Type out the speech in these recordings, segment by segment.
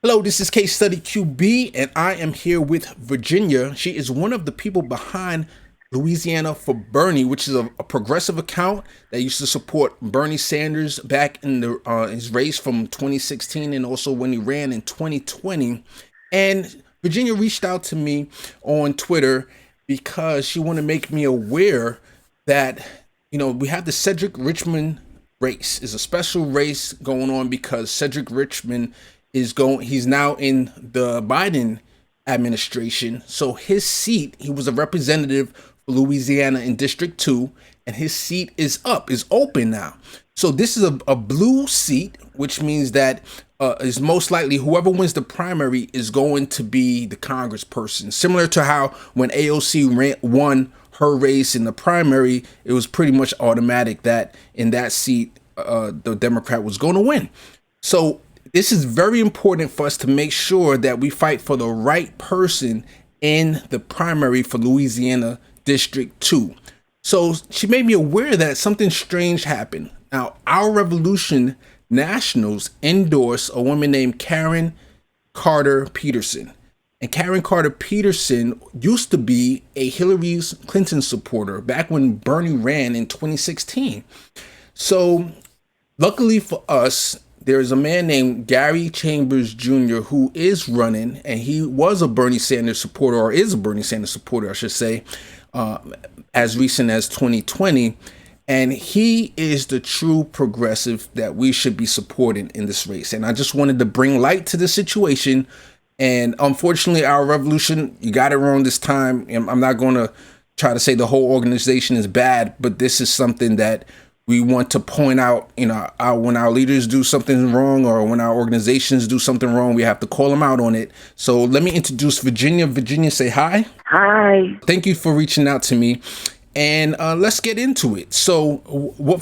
Hello, this is Case Study QB, and I am here with Virginia. She is one of the people behind Louisiana for Bernie, which is a progressive account that used to support Bernie Sanders back in his race from 2016 and also when he ran in 2020. And Virginia reached out to me on Twitter because she wanted to make me aware that, we have the Cedric Richmond race. Is a special race going on because Cedric Richmond he's now in the Biden administration. So his seat, he was a representative for Louisiana in District 2, and his seat is open now. So this is a blue seat, which means that is most likely whoever wins the primary is going to be the congressperson. Similar to how when AOC won her race in the primary, it was pretty much automatic that in that seat, the Democrat was going to win. So this is very important for us to make sure that we fight for the right person in the primary for Louisiana District 2. So she made me aware that something strange happened. Now, Our Revolution Nationals endorsed a woman named Karen Carter Peterson. And Karen Carter Peterson used to be a Hillary Clinton supporter back when Bernie ran in 2016. So luckily for us, there's a man named Gary Chambers Jr. who is running, and he was a Bernie Sanders supporter, or is a Bernie Sanders supporter, I should say, as recent as 2020. And he is the true progressive that we should be supporting in this race. And I just wanted to bring light to the situation. And unfortunately, Our Revolution, you got it wrong this time. I'm not going to try to say the whole organization is bad, but this is something that we want to point out, when our leaders do something wrong or when our organizations do something wrong, we have to call them out on it. So let me introduce Virginia. Virginia, say hi. Hi. Thank you for reaching out to me. And let's get into it. So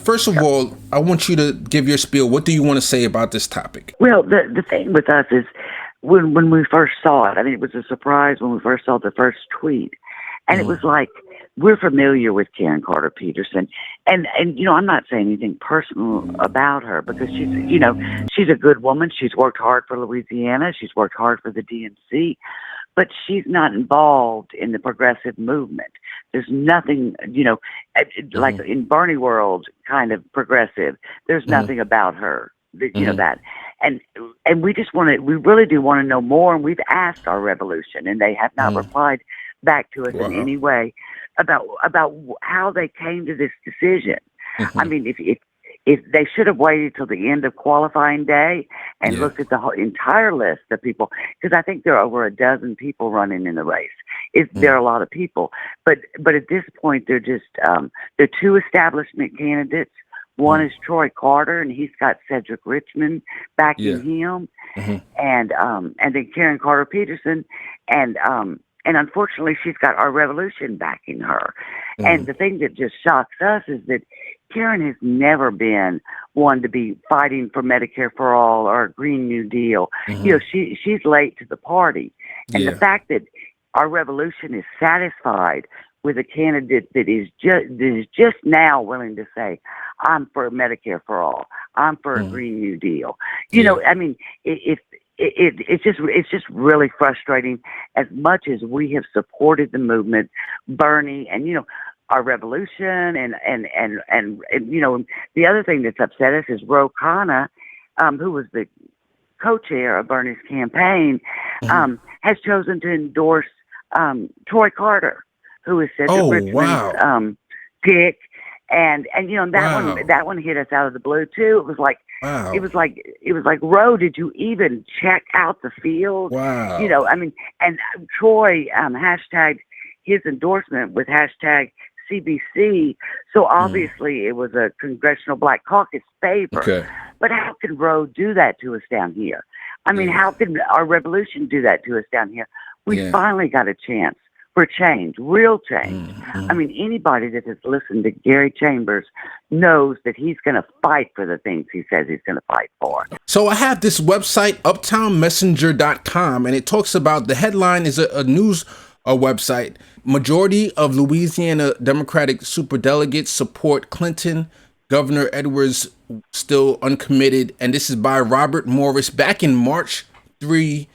first of all, I want you to give your spiel. What do you want to say about this topic? Well, the thing with us is when we first saw it, I mean, it was a surprise when we first saw the first tweet. And it was like, we're familiar with Karen Carter Peterson. And I'm not saying anything personal about her because she's a good woman. She's worked hard for Louisiana. She's worked hard for the DNC. But she's not involved in the progressive movement. There's nothing, like in Bernie world, kind of progressive. There's nothing about her, that. And we really do want to know more. And we've asked Our Revolution, and they have not replied back to us in any way about how they came to this decision. I mean, if they should have waited till the end of qualifying day and looked at the whole entire list of people, because I think there are over a dozen people running in the race. There are a lot of people, but at this point they're just they're two establishment candidates. One is Troy Carter, and he's got Cedric Richmond backing him, and then Karen Carter Peterson, and unfortunately, she's got Our Revolution backing her. And the thing that just shocks us is that Karen has never been one to be fighting for Medicare for all or a Green New Deal. She's late to the party. And the fact that Our Revolution is satisfied with a candidate that is just now willing to say, I'm for Medicare for all. I'm for a Green New Deal. I mean, it's just really frustrating. As much as we have supported the movement, Bernie and Our Revolution and the other thing that's upset us is Ro Khanna, who was the co-chair of Bernie's campaign, has chosen to endorse Troy Carter, who is Cedric Richmond's pick. And that one hit us out of the blue too. It was like Ro, did you even check out the field? Wow. I mean, and Troy hashtagged his endorsement with hashtag CBC. So obviously it was a Congressional Black Caucus favor. Okay. But how can Ro do that to us down here? I mean, how can Our Revolution do that to us down here? We finally got a chance for change, real change. I mean, anybody that has listened to Gary Chambers knows that he's going to fight for the things he says he's going to fight for. So I have this website, uptownmessenger.com, and it talks about, the headline is a news website. Majority of Louisiana Democratic superdelegates support Clinton. Governor Edwards still uncommitted. And this is by Robert Morris back in March 3,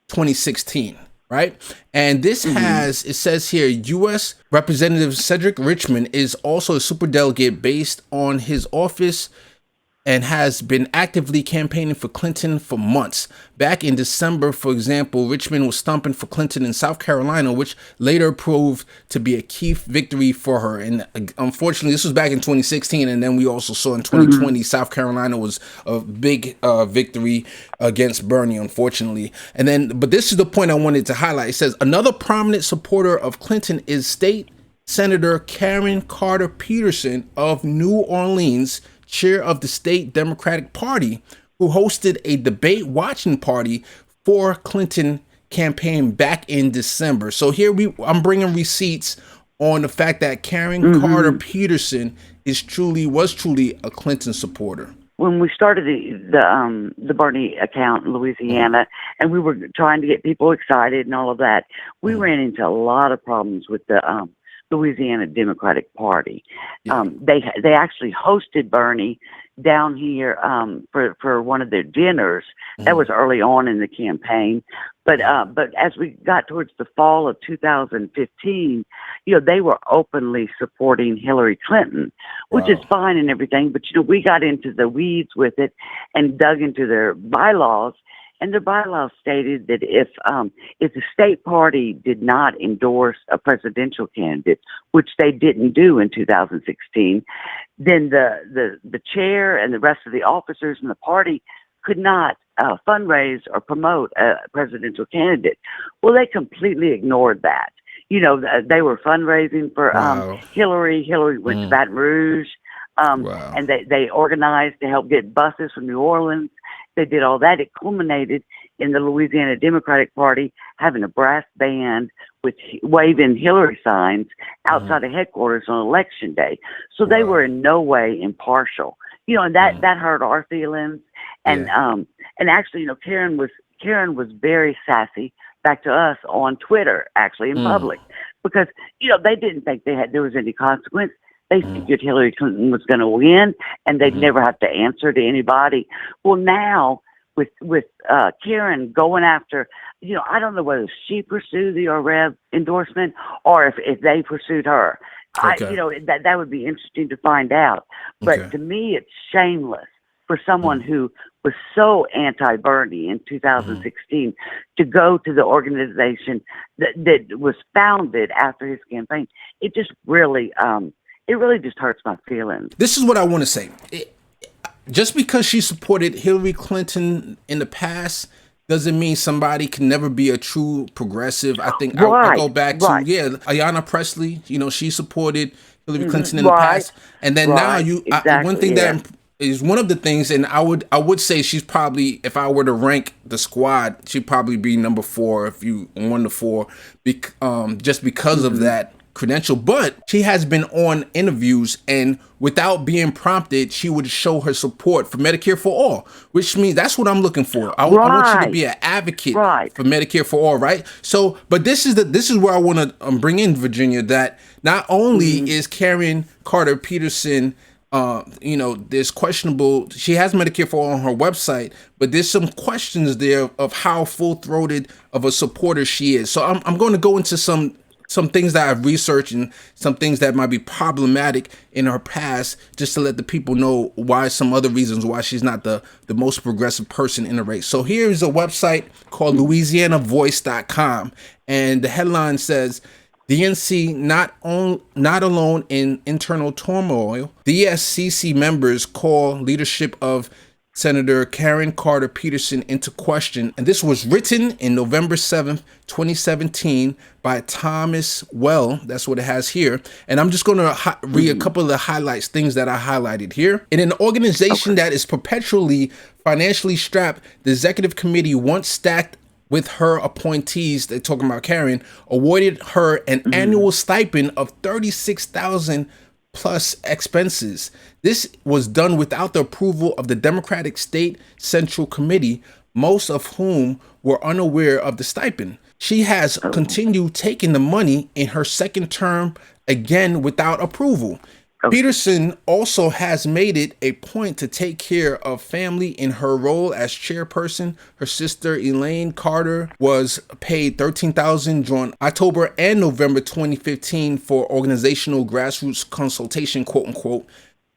2016, right? And this has, it says here, U.S. Representative Cedric Richmond is also a superdelegate based on his office and has been actively campaigning for Clinton for months. Back in December, for example, Richmond was stumping for Clinton in South Carolina, which later proved to be a key victory for her. And unfortunately, this was back in 2016, and then we also saw in 2020, South Carolina was a big victory against Bernie, unfortunately. And then, but this is the point I wanted to highlight. It says, another prominent supporter of Clinton is State Senator Karen Carter Peterson of New Orleans, chair of the state Democratic Party, who hosted a debate watching party for Clinton campaign back in December. So here I'm bringing receipts on the fact that Karen Carter Peterson was truly a Clinton supporter. When we started the Bernie account in Louisiana, and we were trying to get people excited and all of that, we ran into a lot of problems with the Louisiana Democratic Party. They actually hosted Bernie down here for one of their dinners. That was early on in the campaign, but as we got towards the fall of 2015, they were openly supporting Hillary Clinton, which is fine and everything. But we got into the weeds with it and dug into their bylaws. And their bylaws stated that if the state party did not endorse a presidential candidate, which they didn't do in 2016, then the chair and the rest of the officers in the party could not fundraise or promote a presidential candidate. Well, they completely ignored that. They were fundraising for Hillary. Hillary went to Baton Rouge, and they organized to help get buses from New Orleans. They did all that. It culminated in the Louisiana Democratic Party having a brass band with waving Hillary signs outside of headquarters on election day. So they were in no way impartial. And that hurt our feelings. And actually, Karen was very sassy back to us on Twitter, actually in public, because they didn't think there was any consequence. They figured Hillary Clinton was going to win, and they'd never have to answer to anybody. Well, now with Karen going after, I don't know whether she pursued the Rev endorsement or if they pursued her. Okay. That would be interesting to find out. But to me, it's shameless for someone who was so anti-Bernie in 2016 to go to the organization that was founded after his campaign. It just really just hurts my feelings. This is what I want to say. Just because she supported Hillary Clinton in the past doesn't mean somebody can never be a true progressive. I think I go back to, Ayanna Pressley, she supported Hillary Clinton in the past. And then now one thing that is one of the things, and I would say she's probably, if I were to rank the squad, she'd probably be number 4 if you 1 to 4, just because of that credential. But she has been on interviews, and without being prompted, she would show her support for Medicare for all, which means that's what I'm looking for. I want you to be an advocate for Medicare for all, right? So, but this is where I want to bring in, Virginia, that not only is Karen Carter Peterson, there's questionable, she has Medicare for all on her website, but there's some questions there of how full-throated of a supporter she is. So I'm going to go into some things that I've researched and some things that might be problematic in her past, just to let the people know why, some other reasons why she's not the most progressive person in the race. So here's a website called LouisianaVoice.com, and the headline says, DNC not alone in internal turmoil. DSCC members call leadership of Senator Karen Carter Peterson into question. And this was written in November 7th, 2017 by Thomas Well. That's what it has here. And I'm just going to read a couple of the highlights, things that I highlighted here. In an organization that is perpetually financially strapped, the executive committee, once stacked with her appointees, they're talking about Karen, awarded her an annual stipend of $36,000 plus expenses. This was done without the approval of the Democratic State Central Committee, most of whom were unaware of the stipend. She has continued taking the money in her second term, again without approval. Oh, Peterson also has made it a point to take care of family in her role as chairperson. Her sister Elaine Carter was paid $13,000 during October and November 2015 for organizational grassroots consultation, quote unquote.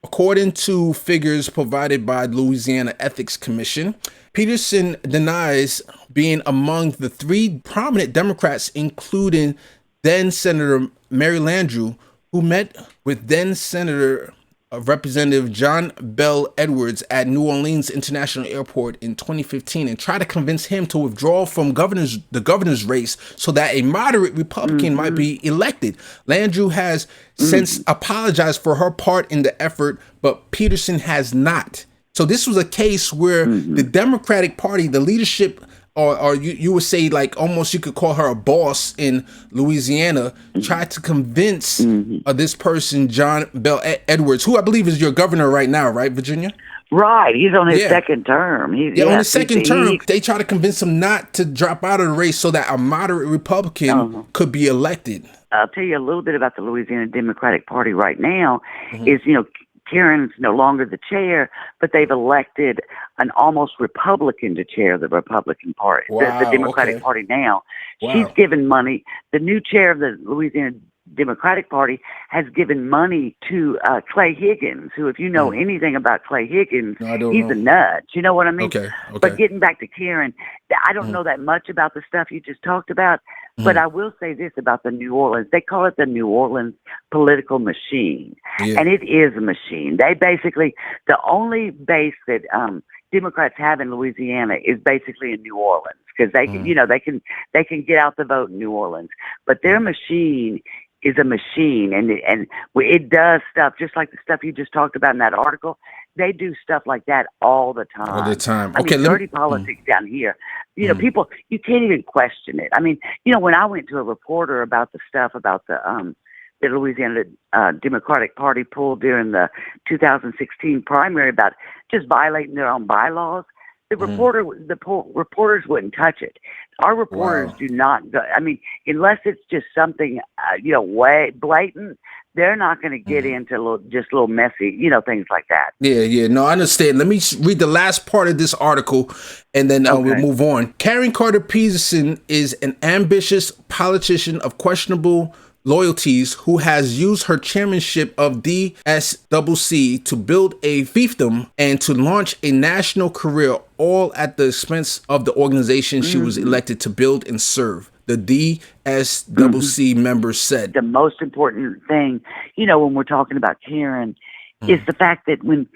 According to figures provided by the Louisiana Ethics Commission, Peterson denies being among the three prominent Democrats, including then Senator Mary Landrieu, who met with then Senator Representative John Bell Edwards at New Orleans International Airport in 2015 and tried to convince him to withdraw from the governor's race so that a moderate Republican might be elected. Landrieu has since apologized for her part in the effort, but Peterson has not. So this was a case where the Democratic Party, the leadership, or you would say like almost you could call her a boss in Louisiana, tried to convince this person, John Bell Edwards, who I believe is your governor right now, right, Virginia? right. He's on his second term. On his second term, they try to convince him not to drop out of the race so that a moderate Republican could be elected. I'll tell you a little bit about the Louisiana Democratic Party right now. Is Karen's no longer the chair, but they've elected an almost Republican to chair the Republican Party, the Democratic Party now. Wow. She's given money. The new chair of the Louisiana Democratic Party has given money to Clay Higgins, who, if you know anything about Clay Higgins, he's a nut. You know what I mean? Okay. But getting back to Karen, I don't know that much about the stuff you just talked about, but I will say this about the New Orleans. They call it the New Orleans political machine, and it is a machine. They basically, the only base that Democrats have in Louisiana is basically in New Orleans, because they can, they can get out the vote in New Orleans, but their machine is a machine, and it does stuff just like the stuff you just talked about in that article. They do stuff like that all the time. All the time. I mean, dirty politics down here. People, you can't even question it. I mean, when I went to a reporter about the stuff about the Louisiana Democratic Party pulled during the 2016 primary about just violating their own bylaws, the reporters wouldn't touch it. Our reporters do not go. I mean, unless it's just something, way blatant, they're not going to get into little messy, things like that. Yeah. No, I understand. Let me read the last part of this article, and then we'll move on. Karen Peterson is an ambitious politician of questionable loyalties who has used her chairmanship of DSCC to build a fiefdom and to launch a national career, all at the expense of the organization she was elected to build and serve, the DSCC members said. The most important thing, when we're talking about Karen, is the fact that when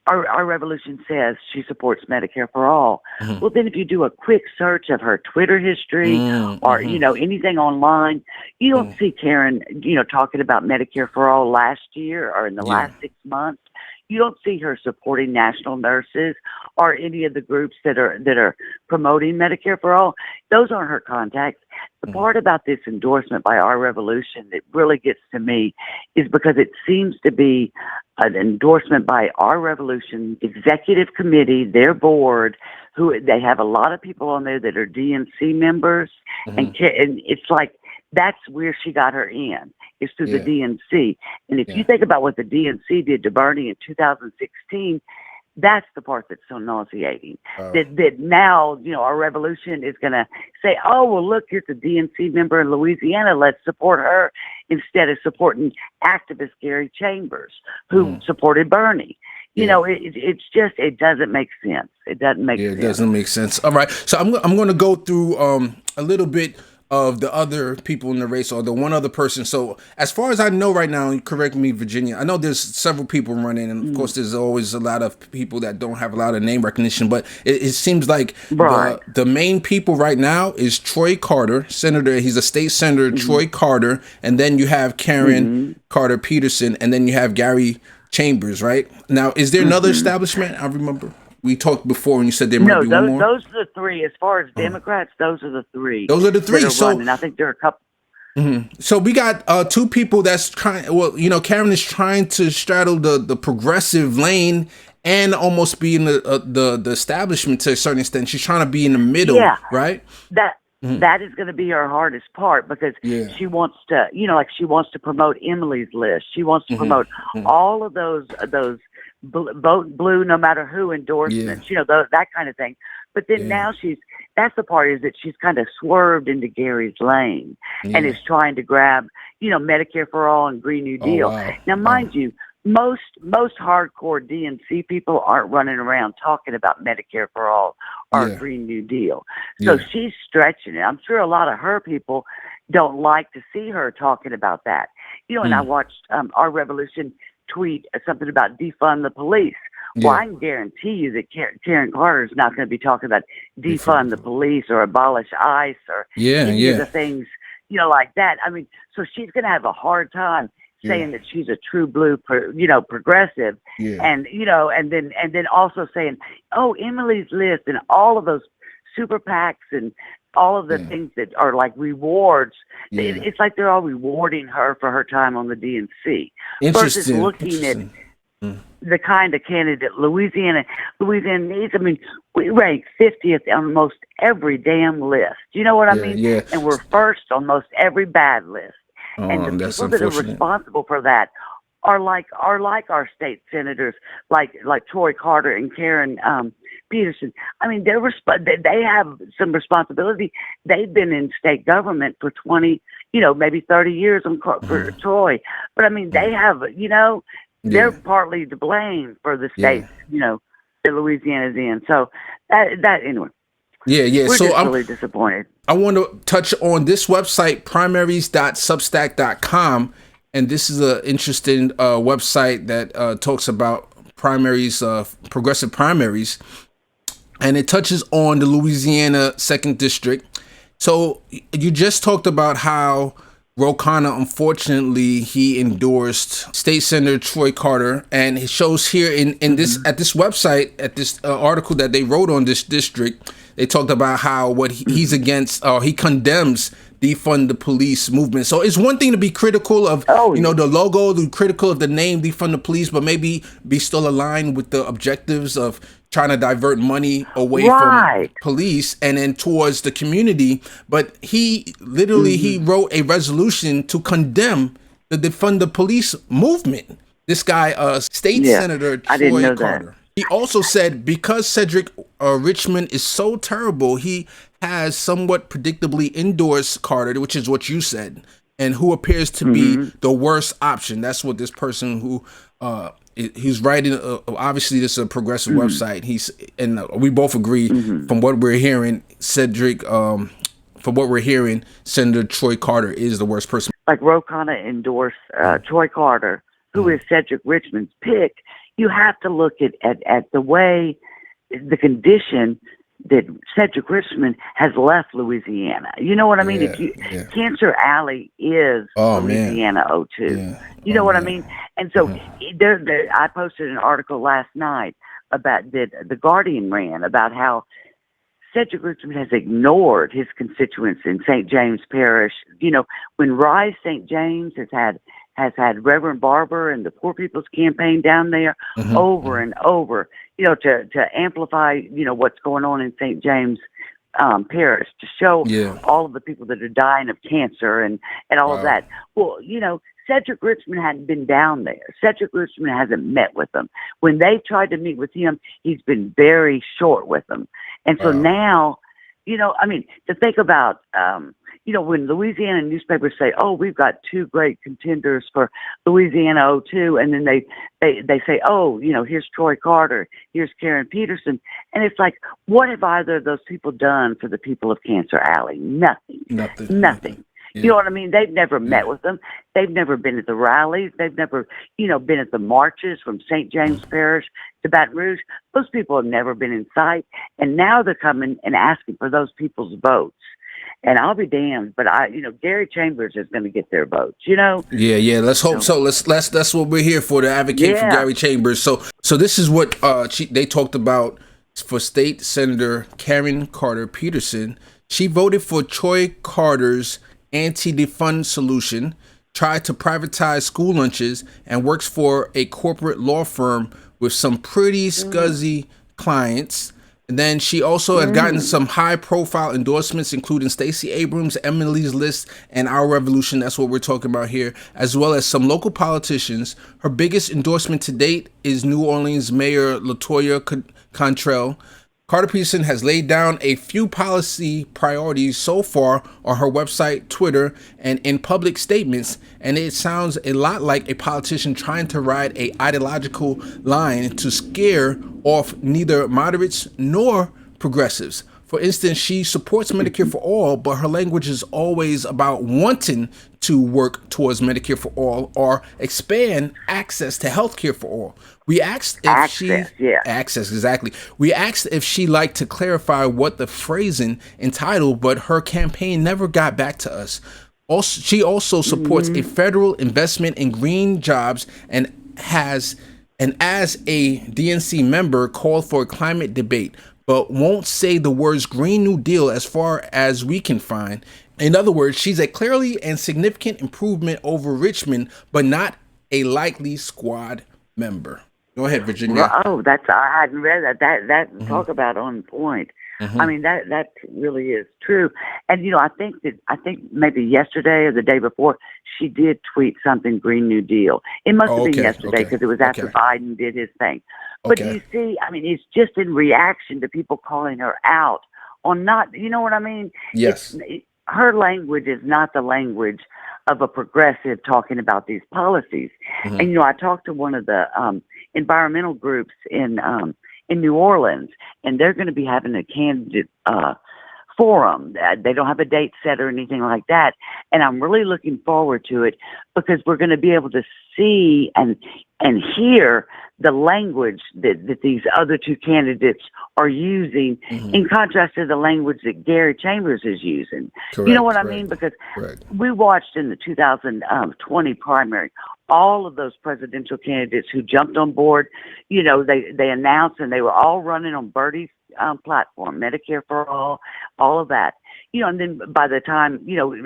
our revolution says she supports Medicare for all, well, then if you do a quick search of her Twitter history or, anything online, you don't see Karen, talking about Medicare for all last year or in the last 6 months. You don't see her supporting national nurses or any of the groups that are promoting Medicare for all. Those aren't her contacts. The part about this endorsement by Our Revolution that really gets to me is because it seems to be an endorsement by Our Revolution Executive Committee, their board, who they have a lot of people on there that are DNC members, and it's like that's where she got her in, is through the DNC. And if you think about what the DNC did to Bernie in 2016, that's the part that's so nauseating. That now, Our Revolution is going to say, oh, well, look, here's a DNC member in Louisiana. Let's support her instead of supporting activist Gary Chambers, who supported Bernie. It's just, it doesn't make sense. It doesn't make sense. It doesn't make sense. All right. So I'm going to go through a little bit of the other people in the race, or the one other person. So as far as I know right now, you correct me, Virginia, I know there's several people running, and of course there's always a lot of people that don't have a lot of name recognition, but it seems like the main people right now is Troy Carter, senator. He's a state senator, Troy Carter, and then you have Karen Carter Peterson, and then you have Gary Chambers, right? Now, is there another establishment? I remember we talked before and you said there might be one more. Those are the three. As far as Democrats, those are the three. Those are the three. So I think there are a couple. So we got two people that's trying. Well, Karen is trying to straddle the progressive lane and almost be in the establishment to a certain extent. She's trying to be in the middle, right? Mhm. That is going to be her hardest part because Yeah. she wants to, like she wants to promote Emily's List. She wants to Mhm. promote Mhm. all of those vote blue, no matter who Yeah. endorsements, that kind of thing. But then Yeah. now that's the part is that she's kind of swerved into Gary's lane and is Yeah. trying to grab, Medicare for all and Green New Oh Deal. wow. Now, Wow. mind you, most hardcore DNC people aren't running around talking about Medicare for all or Yeah. Green New Deal. So Yeah. she's stretching it. I'm sure a lot of her people don't like to see her talking about that. And I Mm. watched Our Revolution tweet something about defund the police. Well, Yeah. I can guarantee you that Karen Carter is not going to be talking about defund the Different. police or abolish ICE or Yeah. any of Yeah. the things, like that. I mean, so she's going to have a hard time Yeah. saying that she's a true blue, progressive, Yeah. and then also saying, oh, Emily's List and all of those super PACs and all of the Yeah. things that are like rewards. Yeah. It's like they're all rewarding her for her time on the DNC versus Interesting. looking at Interesting. Mm. the kind of candidate Louisiana needs. I mean, we rank 50th on most every damn list. You know what I Yeah. mean? Yeah. And we're first on most every bad list. And the That's people that are unfortunate. responsible for that are like our state senators, like Troy Carter and Karen Peterson. I mean, they have some responsibility. They've been in state government for 20, maybe 30 years for Mhm. Troy. But I mean, they Mhm. have, they're Yeah. partly to blame for the Yeah. states, that Louisiana's in. So that anyway, Yeah. Yeah. we're So just really disappointed. I want to touch on this website, primaries.substack.com. And this is an interesting website that talks about primaries, progressive primaries. And it touches on the Louisiana 2nd District. So you just talked about how Ro Khanna, unfortunately, he endorsed State Senator Troy Carter, and it shows here in this at this website at this article that they wrote on this district. They talked about how what he's against, or he condemns defund the police movement. So it's one thing to be critical of, Oh, yeah. the logo, the critical of the name defund the police, but maybe be still aligned with the objectives of trying to divert money away from Right. police and then towards the community. But he literally he wrote a resolution to condemn the defund the police movement. This guy, State Yeah. Senator I didn't Troy know that. Carter. He also said because Cedric Richmond is so terrible, he has somewhat predictably endorsed Carter, which is what you said, and who appears to be the worst option. That's what this person who he's writing. Obviously, this is a progressive website. We both agree from what we're hearing. Cedric, from what we're hearing, Senator Troy Carter is the worst person. Like Ro Khanna endorsed Troy Carter, who is Cedric Richmond's pick. You have to look at the way, the condition that Cedric Richmond has left Louisiana. You know what I mean? Yeah. Cancer Alley is Oh man. Louisiana 02. Yeah. You know Oh, what I man. mean? And so I posted an article last night about that the Guardian ran about how Cedric Richmond has ignored his constituents in St. James Parish. When Rise St. James has had Reverend Barber and the Poor People's Campaign down there over and over, to amplify, what's going on in St. James Parish, to show Yeah. all of the people that are dying of cancer and all of Wow. that. Well, Cedric Richmond hadn't been down there. Cedric Richmond hasn't met with them. When they tried to meet with him, he's been very short with them. And so Wow. now, to think about, when Louisiana newspapers say, oh, we've got two great contenders for Louisiana 02, and then they say, oh, here's Troy Carter, here's Karen Peterson. And it's like, what have either of those people done for the people of Cancer Alley? Nothing. Nothing. Yeah. You know what I mean? They've never met with them. They've never been at the rallies. They've never, been at the marches from St. James Parish to Baton Rouge. Those people have never been in sight. And now they're coming and asking for those people's votes. And I'll be damned, but Gary Chambers is going to get their votes, Yeah. Let's hope so. That's what we're here for, to advocate for Gary Chambers. So this is what they talked about for State Senator Karen Carter Peterson. She voted for Troy Carter's anti-defund solution, tried to privatize school lunches, and works for a corporate law firm with some pretty scuzzy clients. And then she also has gotten some high-profile endorsements, including Stacey Abrams, Emily's List, and Our Revolution. That's what we're talking about here, as well as some local politicians. Her biggest endorsement to date is New Orleans Mayor LaToya Cantrell. Carter Peterson has laid down a few policy priorities so far on her website, Twitter, and in public statements, and it sounds a lot like a politician trying to ride a ideological line to scare off neither moderates nor progressives. For instance, she supports Medicare for all, but her language is always about wanting to work towards Medicare for all or expand access to healthcare for all. We asked if access, exactly. We asked if she liked to clarify what the phrasing entitled, but her campaign never got back to us. Also, she also supports a federal investment in green jobs and as a DNC member called for a climate debate, but won't say the words Green New Deal as far as we can find. In other words, she's a clearly and significant improvement over Richmond, but not a likely squad member. Go ahead, Virginia. Oh, I hadn't read that. That talk about on point. I mean, that really is true. And I think maybe yesterday or the day before she did tweet something Green New Deal. It must have been yesterday because it was after Biden did his thing. But you see, I mean, it's just in reaction to people calling her out on not, you know what I mean? Yes. Her language is not the language of a progressive talking about these policies. And I talked to one of the environmental groups in New Orleans, and they're going to be having a candidate forum. They don't have a date set or anything like that, and I'm really looking forward to it because we're going to be able to see and hear the language that these other two candidates are using in contrast to the language that Gary Chambers is using. Correct, you know what I mean? Because we watched in the 2020 primary all of those presidential candidates who jumped on board. They announced, and they were all running on Bertie's platform, Medicare for all of that. And then by the time,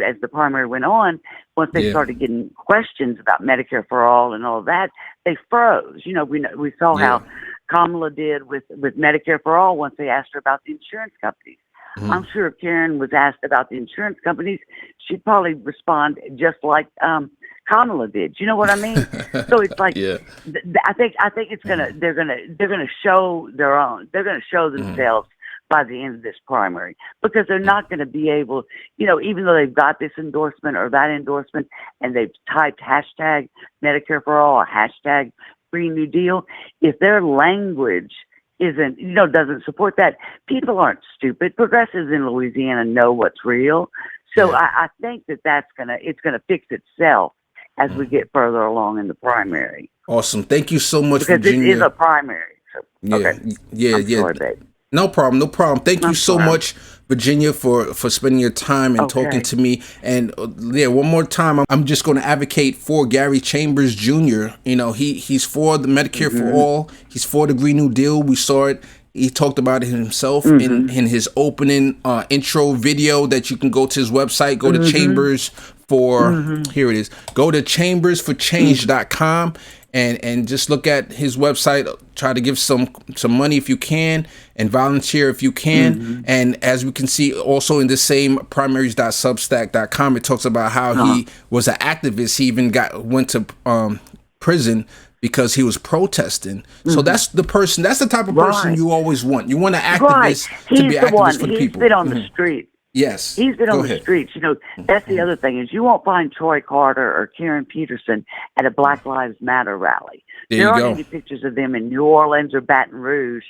as the primary went on, once they started getting questions about Medicare for all and all of that, they froze. We saw how Kamala did with Medicare for all once they asked her about the insurance companies. I'm sure if Karen was asked about the insurance companies, she'd probably respond just like Kamala did. You know what I mean? So it's like, I think it's they're gonna show their own. They're gonna show themselves by the end of this primary because they're not going to be able, even though they've got this endorsement or that endorsement and they've typed hashtag Medicare for all or hashtag Green New Deal, if their language isn't, doesn't support that, people aren't stupid. Progressives in Louisiana know what's real. So I think it's going to fix itself as we get further along in the primary. Awesome. Thank you so much, because Virginia. This is a primary. So, I'm sorry, babe. No problem. Thank you so much, Virginia, for spending your time and talking to me. And one more time, I'm just going to advocate for Gary Chambers Jr. He's for the Medicare for all. He's for the Green New Deal. We saw it. He talked about it himself in his opening intro video that you can go to his website. Go to Chambers for, here it is. Go to chambersforchange.com. And just look at his website, try to give some money if you can, and volunteer if you can. And as we can see also in the same primaries.substack.com, it talks about how he was an activist. He even went to prison because he was protesting. So that's the type of person you always want. You want an activist to be an activist for the people. He's been on the street. Yes. He's been on the streets. That's the other thing is you won't find Troy Carter or Karen Peterson at a Black Lives Matter rally. There aren't any pictures of them in New Orleans or Baton Rouge,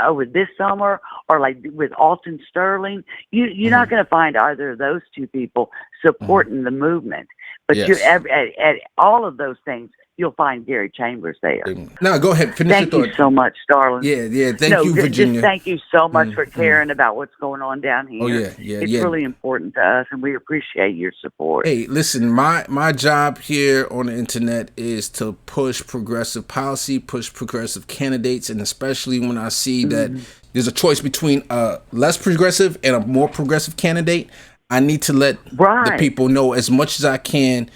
over this summer or like with Alton Sterling. You're not going to find either of those two people supporting the movement. But at all of those things, you'll find Gary Chambers there. Now, go ahead. Finish your thought. Thank you so much, darling. Yeah. Thank you, Virginia. Just thank you so much for caring about what's going on down here. Oh, It's really important to us, and we appreciate your support. Hey, listen, my job here on the internet is to push progressive policy, push progressive candidates, and especially when I see that there's a choice between a less progressive and a more progressive candidate, I need to let the people know as much as I can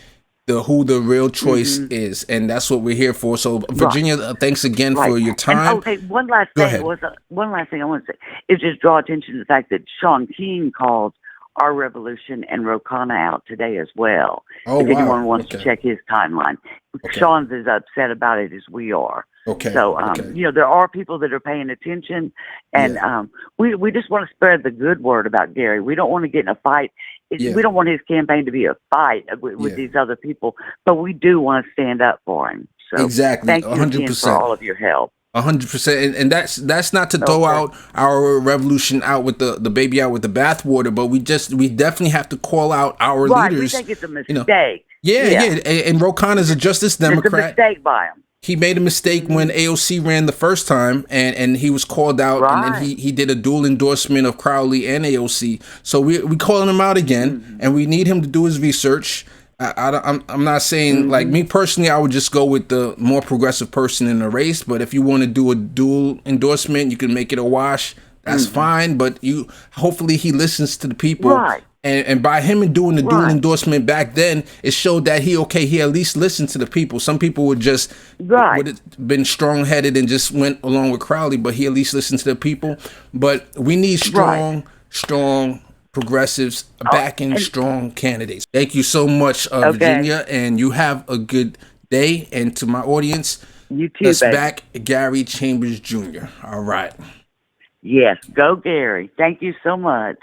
who the real choice Mm-hmm. is, and that's what we're here for. So, Right. Virginia, thanks again Right. for your And time. okay, one last Go thing ahead. was one last thing I want to say is just draw attention to the fact that Sean King called our revolution and Rokana out today as well. Oh If wow. anyone wants to Okay. check his timeline, Okay. Sean's as upset about it as we are. Okay. So, Okay. there are people that are paying attention, and Yeah. we just want to spread the good word about Gary. We don't want to get in a fight. Yeah. We don't want his campaign to be a fight with Yeah. these other people, but we do want to stand up for him. So, Exactly. thank A you hundred again for percent. all of your help. 100%, and that's not to throw Okay. out our revolution out with the baby out with the bathwater, but we definitely have to call out our Right. We leaders. think it's a You know, mistake. yeah, Yeah. yeah. And Ro Khanna is a Justice It's a Democrat. mistake by him. He made a mistake when AOC ran the first time, and he was called out, and then Right. he did a dual endorsement of Crowley and AOC. So we calling him out again, and we need him to do his research. I'm not saying, like, me personally, I would just go with the more progressive person in the race. But if you want to do a dual endorsement, you can make it a wash. That's fine. But hopefully he listens to the people. Right. And by him doing the dual Right. endorsement back then, it showed that he at least listened to the people. Some people would just Right. would have been strong headed and just went along with Crowley, but he at least listened to the people. But we need strong progressives backing And strong candidates. Thank you so much, okay. Virginia, and you have a good day. And to my audience, You too, let's baby. back Gary Chambers Jr. All right. Yes. Go, Gary. Thank you so much.